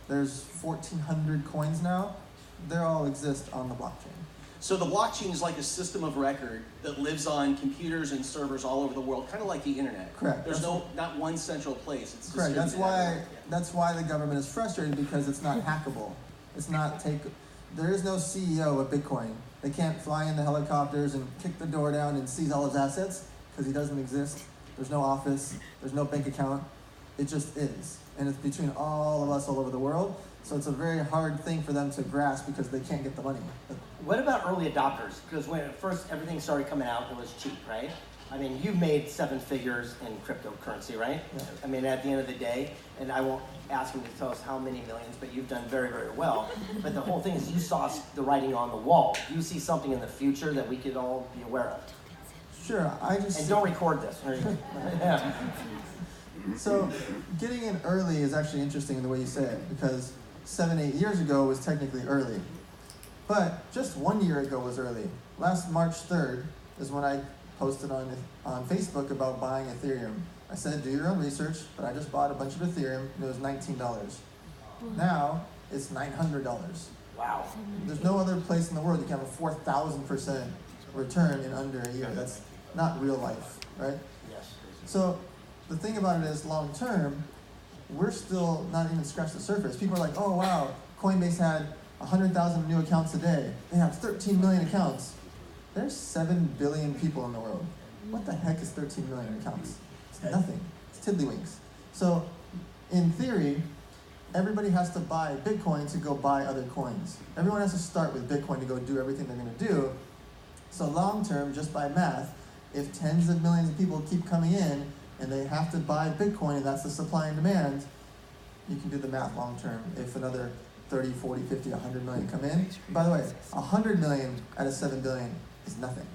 There's 1,400 coins now. They all exist on the blockchain. So the blockchain is like a system of record that lives on computers and servers all over the world, kind of like the internet. Correct. There's not one central place. It's correct. That's everywhere. That's why the government is frustrated, because it's not hackable. There is no CEO of Bitcoin. They can't fly in the helicopters and kick the door down and seize all his assets because he doesn't exist. There's no office. There's no bank account. It just is, and it's between all of us all over the world. So it's a very hard thing for them to grasp because they can't get the money. What about early adopters? Because when at first everything started coming out, it was cheap, right? I mean, you've made 7 figures in cryptocurrency, right? Yeah. I mean, at the end of the day, and I won't ask him to tell us how many millions, but you've done very, very well. But the whole thing is you saw the writing on the wall. Do you see something in the future that we could all be aware of? Sure, And don't record this. Yeah. So getting in early is actually interesting in the way you say it, because 7-8 years ago was technically early. But just 1 year ago was early. Last March 3rd is when I posted on Facebook about buying Ethereum. I said, do your own research, but I just bought a bunch of Ethereum, and it was $19. Now, it's $900. Wow. There's no other place in the world you can have a 4,000% return in under a year. That's not real life, right? Yes. So the thing about it is, long term, we're still not even scratched the surface. People are like, oh wow, Coinbase had 100,000 new accounts a day. They have 13 million accounts. There's 7 billion people in the world. What the heck is 13 million accounts? It's nothing. It's tiddlywinks. So in theory, everybody has to buy Bitcoin to go buy other coins. Everyone has to start with Bitcoin to go do everything they're going to do. So long term, just by math, if tens of millions of people keep coming in and they have to buy Bitcoin, and that's the supply and demand, you can do the math long term. If another 30, 40, 50, 100 million come in, by the way, 100 million out of 7 billion is nothing.